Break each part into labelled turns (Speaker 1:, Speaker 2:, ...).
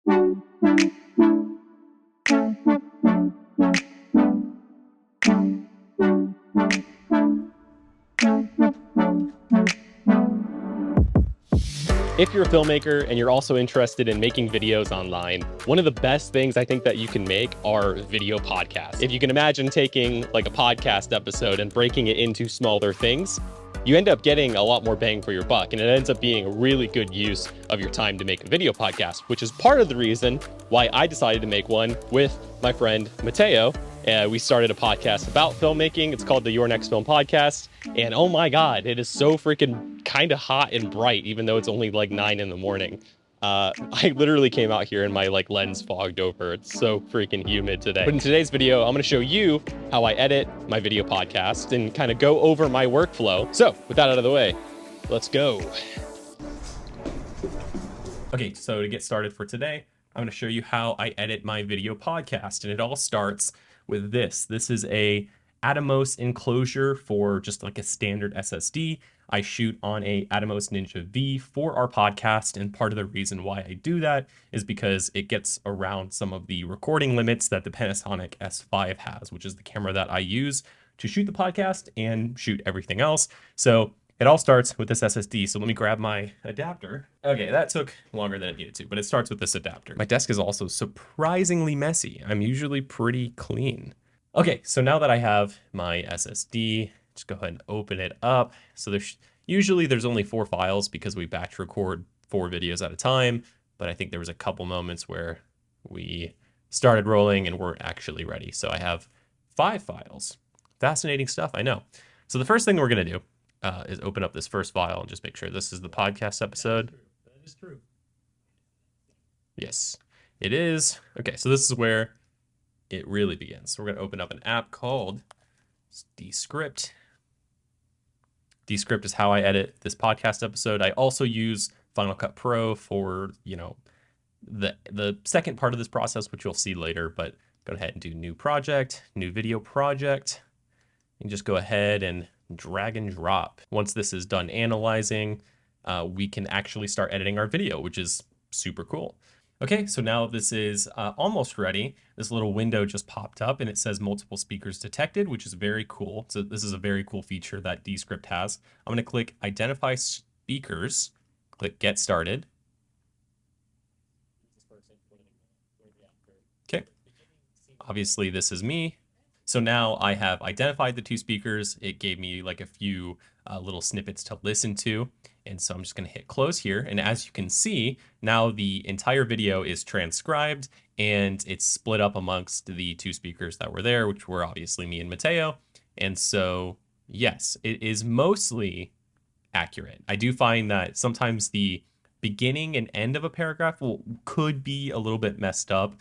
Speaker 1: If you're a filmmaker and you're also interested in making videos online, one of the best things I think that you can make are video podcasts. If you can imagine taking like a podcast episode and breaking it into smaller things, you end up getting a lot more bang for your buck, and it ends up being a really good use of your time to make a video podcast, which is part of the reason why I decided to make one with my friend Mateo. We started a podcast about filmmaking. It's called the Your Next Film Podcast. And oh my God, it is so freaking kind of hot and bright, even though it's only like 9 in the morning. I literally came out here and my lens fogged over. It's so freaking humid today. But in today's video, I'm going to show you how I edit my video podcast and kind of go over my workflow. So with that out of the way, let's go. Okay, so to get started for today, I'm going to show you how I edit my video podcast. And it all starts with this. This is a Atomos enclosure for just like a standard SSD. I shoot on a Atomos Ninja V for our podcast, and part of the reason why I do that is because it gets around some of the recording limits that the Panasonic S5 has, which is the camera that I use to shoot the podcast and shoot everything else. So it all starts with this SSD. So let me grab my adapter. Okay, that took longer than it needed to, but it starts with this adapter. My desk is also surprisingly messy. I'm usually pretty clean. Okay, so now that I have my SSD, just go ahead and open it up. So there's only 4 files because we batch record 4 videos at a time, but I think there was a couple moments where we started rolling and weren't actually ready. So I have 5 files. Fascinating stuff, I know. So the first thing we're gonna do is open up this first file and just make sure this is the podcast episode.
Speaker 2: That is true.
Speaker 1: Yes, it is. Okay, so this is where it really begins. So we're going to open up an app called Descript. Descript is how I edit this podcast episode. I also use Final Cut Pro for, the second part of this process, which you'll see later, but go ahead and do new project, new video project, and just go ahead and drag and drop. Once this is done analyzing, we can actually start editing our video, which is super cool. Okay, so now this is almost ready. This little window just popped up and it says multiple speakers detected, which is very cool. So this is a very cool feature that Descript has. I'm gonna click Identify Speakers, click Get Started. Okay, obviously this is me. So now I have identified the 2 speakers. It gave me like a few little snippets to listen to. And so I'm just gonna hit close here. And as you can see, now the entire video is transcribed and it's split up amongst the 2 speakers that were there, which were obviously me and Mateo. And so, yes, it is mostly accurate. I do find that sometimes the beginning and end of a paragraph could be a little bit messed up.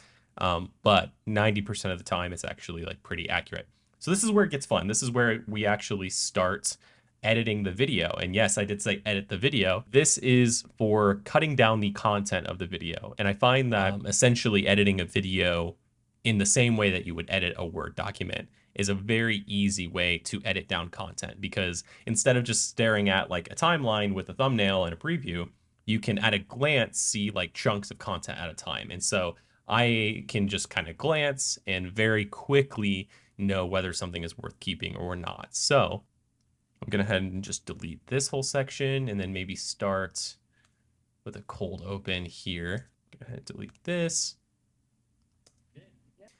Speaker 1: But 90% of the time it's actually like pretty accurate. So this is where it gets fun. This is where we actually start editing the video. And yes, I did say edit the video. This is for cutting down the content of the video. And I find that essentially editing a video in the same way that you would edit a Word document is a very easy way to edit down content, because instead of just staring at like a timeline with a thumbnail and a preview, you can at a glance see like chunks of content at a time. And so I can just kind of glance and very quickly know whether something is worth keeping or not. So I'm going to head and just delete this whole section and then maybe start with a cold open here. Go ahead and delete this.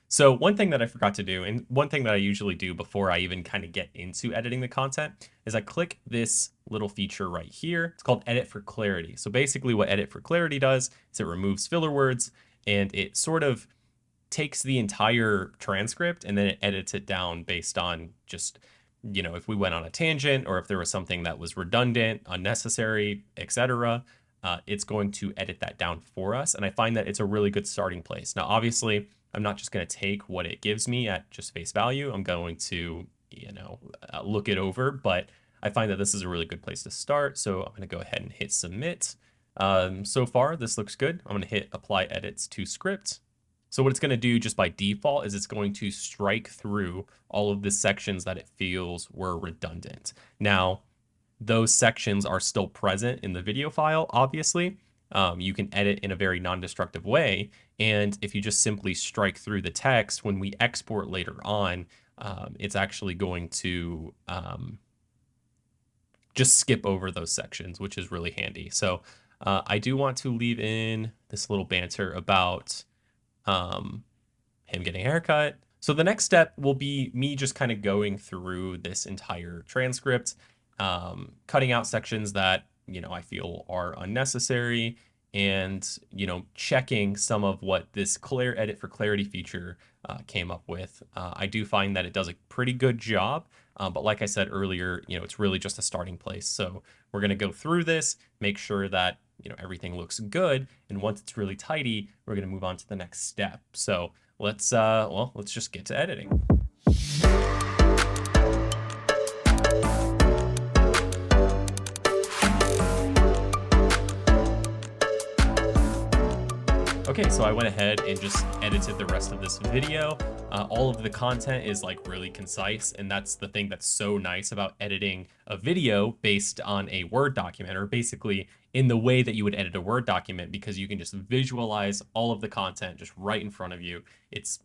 Speaker 1: So one thing that I forgot to do, and one thing that I usually do before I even kind of get into editing the content, is I click this little feature right here. It's called Edit for Clarity. So basically what Edit for Clarity does is it removes filler words and it sort of takes the entire transcript and then it edits it down based on just, if we went on a tangent or if there was something that was redundant, unnecessary, etc. It's going to edit that down for us. And I find that it's a really good starting place. Now, obviously, I'm not just going to take what it gives me at just face value. I'm going to, look it over, but I find that this is a really good place to start. So I'm going to go ahead and hit submit. So far, this looks good. I'm going to hit apply edits to script. So what it's going to do just by default is it's going to strike through all of the sections that it feels were redundant. Now, those sections are still present in the video file, obviously, You can edit in a very non-destructive way. And if you just simply strike through the text, when we export later on, it's actually going to just skip over those sections, which is really handy. So I do want to leave in this little banter about him getting a haircut. So the next step will be me just kind of going through this entire transcript, cutting out sections that, I feel are unnecessary, and, checking some of what this clear edit for clarity feature came up with. I do find that it does a pretty good job, but like I said earlier, it's really just a starting place. So we're going to go through this, make sure that, everything looks good. And once it's really tidy, we're going to move on to the next step. So let's just get to editing. Okay, so I went ahead and just edited the rest of this video. All of the content is like really concise, and that's the thing that's so nice about editing a video based on a Word document, or basically in the way that you would edit a Word document, because you can just visualize all of the content just right in front of you. It's,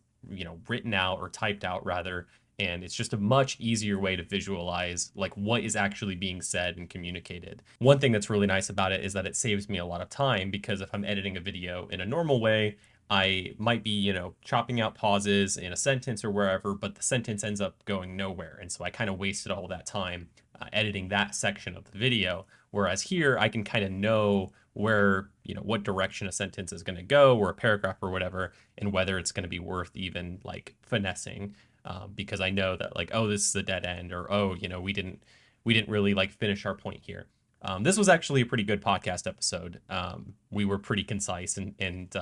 Speaker 1: written out, or typed out rather, and it's just a much easier way to visualize like what is actually being said and communicated. One thing that's really nice about it is that it saves me a lot of time, because if I'm editing a video in a normal way, I might be, chopping out pauses in a sentence or wherever, but the sentence ends up going nowhere. And so I kind of wasted all that time editing that section of the video. Whereas here, I can kind of know where, what direction a sentence is going to go, or a paragraph or whatever, and whether it's going to be worth even like finessing. Because I know that like, oh, this is a dead end, or oh, we didn't really like finish our point here. This was actually a pretty good podcast episode. We were pretty concise, and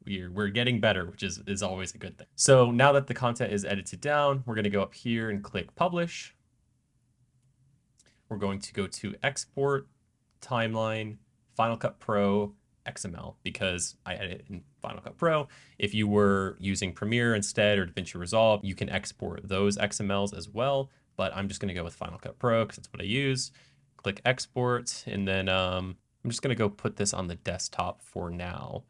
Speaker 1: we're getting better, which is always a good thing. So now that the content is edited down, we're going to go up here and click publish. We're going to go to export, timeline, Final Cut Pro, XML, because I edit in Final Cut Pro. If you were using Premiere instead, or DaVinci Resolve, you can export those XMLs as well, but I'm just going to go with Final Cut Pro because that's what I use. Click export, and then I'm just going to go put this on the desktop for now.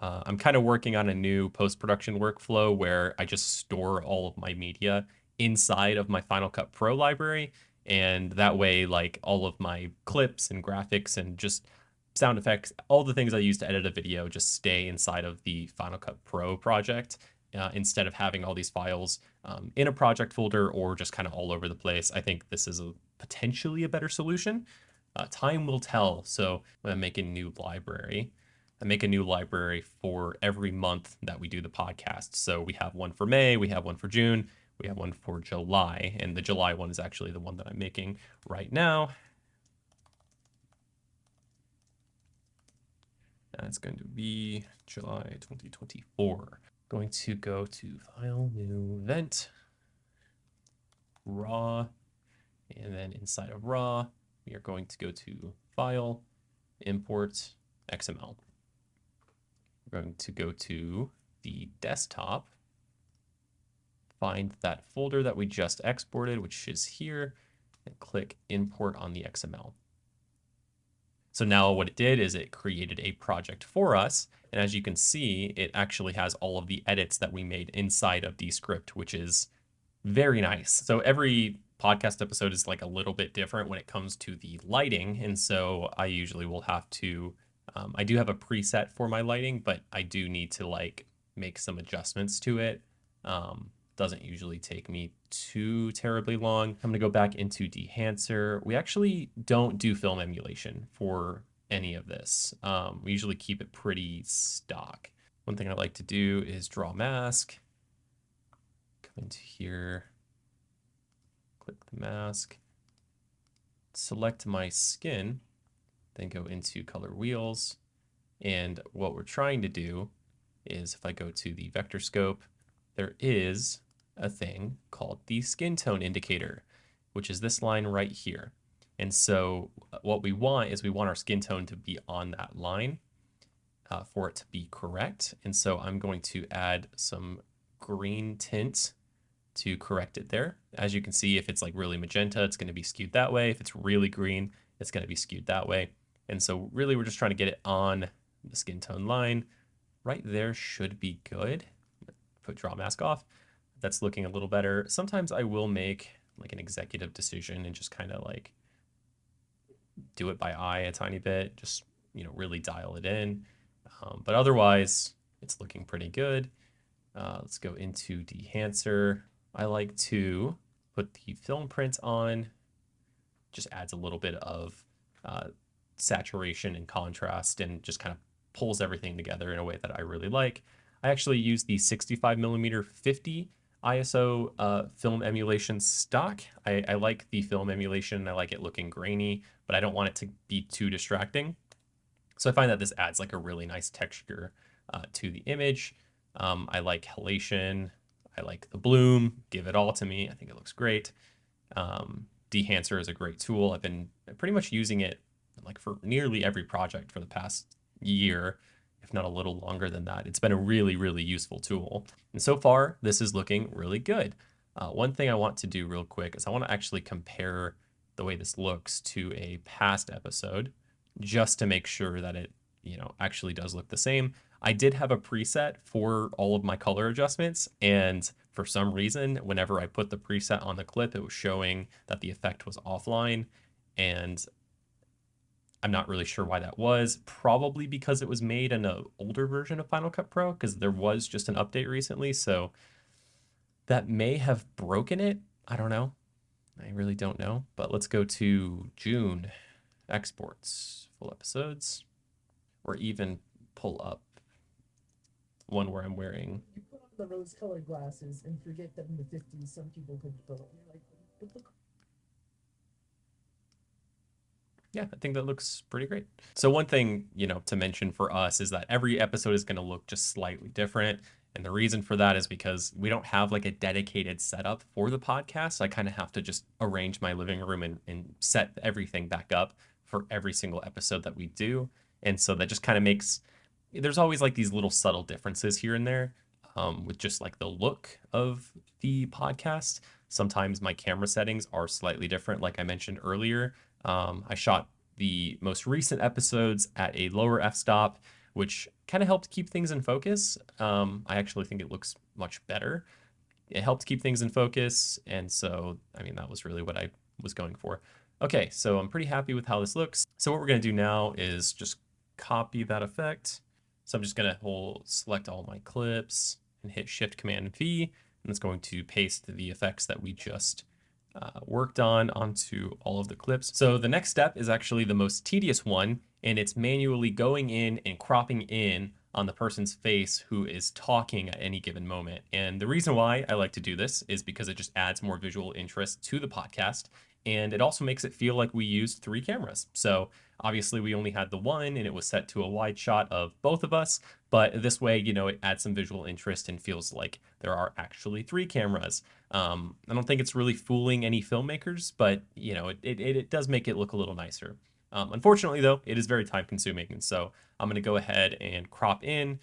Speaker 1: I'm kind of working on a new post-production workflow where I just store all of my media inside of my Final Cut Pro library, and that way, like, all of my clips and graphics and just sound effects, all the things I use to edit a video just stay inside of the Final Cut Pro project, instead of having all these files in a project folder or just kind of all over the place. I think this is potentially a better solution. Time will tell. So I'm going to make a new library. I make a new library for every month that we do the podcast. So we have one for May, we have one for June, we have one for July, and the July one is actually the one that I'm making right now. That's going to be July 2024. Going to go to File, New Event, Raw, and then inside of Raw, we are going to go to File, Import, XML. We're going to go to the desktop, find that folder that we just exported, which is here, and click Import on the XML. So now what it did is it created a project for us. And as you can see, it actually has all of the edits that we made inside of Descript, which is very nice. So every podcast episode is like a little bit different when it comes to the lighting. And so I usually will have to, I do have a preset for my lighting, but I do need to like make some adjustments to it. Doesn't usually take me too terribly long. I'm gonna go back into Dehancer. We actually don't do film emulation for any of this. We usually keep it pretty stock. One thing I like to do is draw mask. Come into here, click the mask, select my skin, then go into color wheels. And what we're trying to do is, if I go to the vector scope, there is a thing called the skin tone indicator, which is this line right here. And so what we want is we want our skin tone to be on that line for it to be correct. And so I'm going to add some green tint to correct it there. As you can see, if it's like really magenta, it's going to be skewed that way. If it's really green, it's going to be skewed that way. And so really we're just trying to get it on the skin tone line. Right there should be good. Put draw mask off. That's looking a little better. Sometimes I will make like an executive decision and just kind of like do it by eye a tiny bit, just, really dial it in. But otherwise, it's looking pretty good. Let's go into Dehancer. I like to put the film print on. Just adds a little bit of uh, saturation and contrast and just kind of pulls everything together in a way that I really like. I actually use the 65 millimeter 50 ISO film emulation stock. I like the film emulation. I like it looking grainy, but I don't want it to be too distracting. So I find that this adds like a really nice texture to the image. I like halation. I like the bloom. Give it all to me. I think it looks great. Dehancer is a great tool. I've been pretty much using it like for nearly every project for the past year, if not a little longer than that. It's been a really, really useful tool. And so far, this is looking really good. One thing I want to do real quick is I want to actually compare the way this looks to a past episode just to make sure that it, actually does look the same. I did have a preset for all of my color adjustments, and for some reason, whenever I put the preset on the clip, it was showing that the effect was offline, and I'm not really sure why that was. Probably because it was made in an older version of Final Cut Pro, because there was just an update recently, so that may have broken it. I don't know. I really don't know. But let's go to June exports, full episodes, or even pull up one where I'm wearing.
Speaker 2: You put on the rose-colored glasses and forget that in the 50s some people could vote. You're like, but look.
Speaker 1: Yeah, I think that looks pretty great. So one thing, to mention for us is that every episode is going to look just slightly different. And the reason for that is because we don't have like a dedicated setup for the podcast. So I kind of have to just arrange my living room and set everything back up for every single episode that we do. And so that just kind of makes, there's always like these little subtle differences here and there with just like the look of the podcast. Sometimes my camera settings are slightly different, like I mentioned earlier. I shot the most recent episodes at a lower f-stop, which kind of helped keep things in focus. I actually think it looks much better. It helped keep things in focus, and so, I mean, that was really what I was going for. Okay, so I'm pretty happy with how this looks. So what we're going to do now is just copy that effect. So I'm just going to select all my clips and hit Shift Command V, and it's going to paste the effects that we just worked on onto all of the clips. So the next step is actually the most tedious one, and it's manually going in and cropping in on the person's face who is talking at any given moment. And the reason why I like to do this is because it just adds more visual interest to the podcast. And it also makes it feel like we used 3 cameras. So obviously we only had the one and it was set to a wide shot of both of us. But this way, it adds some visual interest and feels like there are actually 3 cameras. I don't think it's really fooling any filmmakers, but it does make it look a little nicer. Unfortunately, though, it is very time consuming. And so I'm going to go ahead and crop in,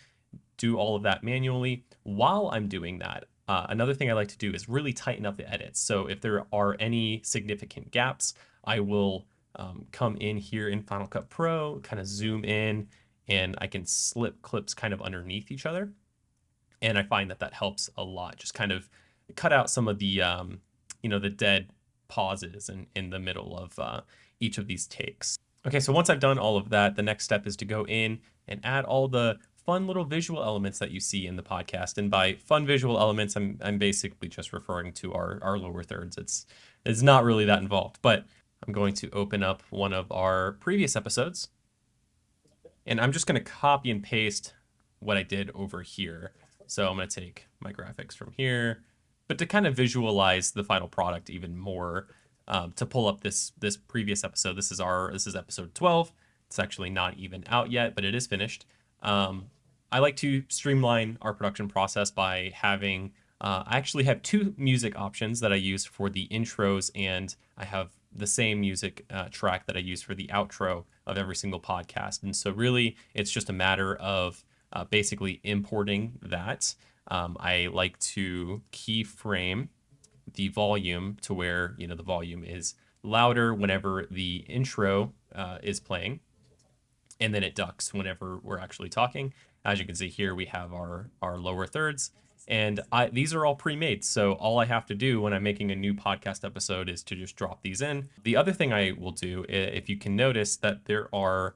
Speaker 1: do all of that manually. While I'm doing that, another thing I like to do is really tighten up the edits. So if there are any significant gaps, I will come in here in Final Cut Pro, kind of zoom in, and I can slip clips kind of underneath each other. And I find that that helps a lot. Just kind of cut out some of the, the dead pauses in the middle of each of these takes. Okay, so once I've done all of that, the next step is to go in and add all the fun little visual elements that you see in the podcast. And by fun visual elements, I'm basically just referring to our lower thirds. It's not really that involved, but I'm going to open up one of our previous episodes, and I'm just going to copy and paste what I did over here. So I'm going to take my graphics from here, but to kind of visualize the final product even more, to pull up this previous episode. This is episode 12. It's actually not even out yet, but it is finished. I like to streamline our production process by having. I actually have 2 music options that I use for the intros, and I have the same music track that I use for the outro of every single podcast. And so really, it's just a matter of basically importing that. I like to keyframe the volume to where the volume is louder whenever the intro is playing. and then it ducks whenever we're actually talking. As you can see here, we have our lower thirds, and these are all pre-made. So all I have to do when I'm making a new podcast episode is to just drop these in. The other thing I will do, if you can notice that there are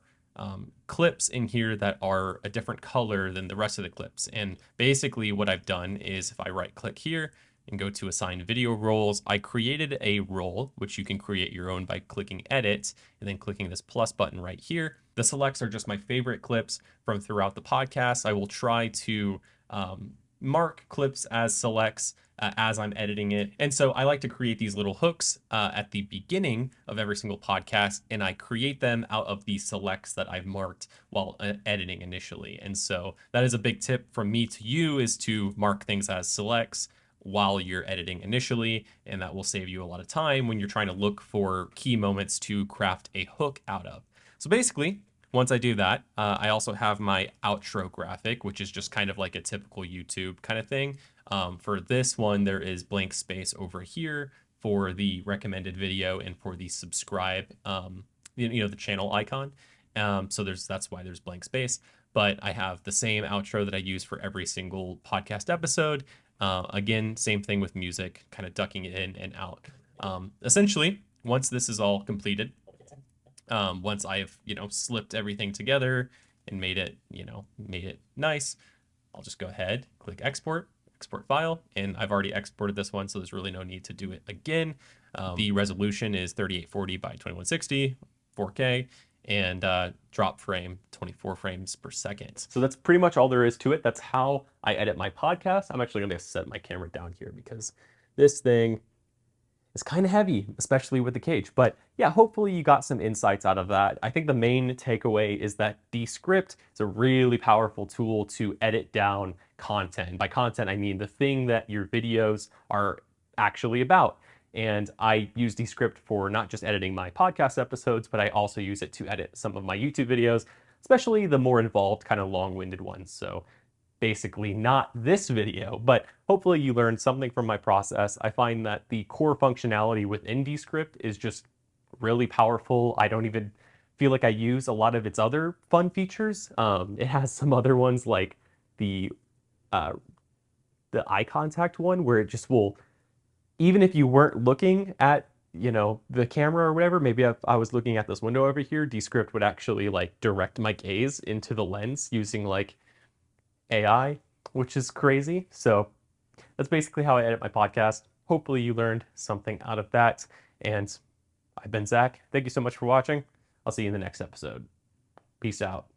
Speaker 1: clips in here that are a different color than the rest of the clips. And basically what I've done is if I right click here and go to assign video roles, I created a role, which you can create your own by clicking edit and then clicking this plus button right here. The selects are just my favorite clips from throughout the podcast. I will try to mark clips as selects as I'm editing it. And so I like to create these little hooks at the beginning of every single podcast, and I create them out of the selects that I've marked while editing initially. And so that is a big tip from me to you, is to mark things as selects while you're editing initially, and that will save you a lot of time when you're trying to look for key moments to craft a hook out of. So basically, once I do that, I also have my outro graphic, which is just kind of like a typical YouTube kind of thing. For this one, there is blank space over here for the recommended video and for the subscribe, the channel icon. So that's why there's blank space. But I have the same outro that I use for every single podcast episode. Again, same thing with music, kind of ducking it in and out. Essentially, once this is all completed, once I've, slipped everything together and made it nice, I'll just go ahead, click export file, and I've already exported this one, so there's really no need to do it again. The resolution is 3840 by 2160, 4K, and drop frame 24 frames per second. So that's pretty much all there is to it. That's how I edit my podcast. I'm actually going to set my camera down here because this thing is kind of heavy, especially with the cage. But yeah, hopefully you got some insights out of that. I think the main takeaway is that Descript is a really powerful tool to edit down content. By content, I mean the thing that your videos are actually about. And I use Descript for not just editing my podcast episodes, but I also use it to edit some of my YouTube videos, especially the more involved, kind of long-winded ones. So basically not this video, but hopefully you learned something from my process. I find that the core functionality within Descript is just really powerful. I don't even feel like I use a lot of its other fun features. It has some other ones like the uh, the eye contact one, where it just will, even if you weren't looking at the camera or whatever, maybe if I was looking at this window over here, Descript would actually like direct my gaze into the lens using like AI, which is crazy. So that's basically how I edit my podcast. Hopefully you learned something out of that. And I've been Zach. Thank you so much for watching. I'll see you in the next episode. Peace out.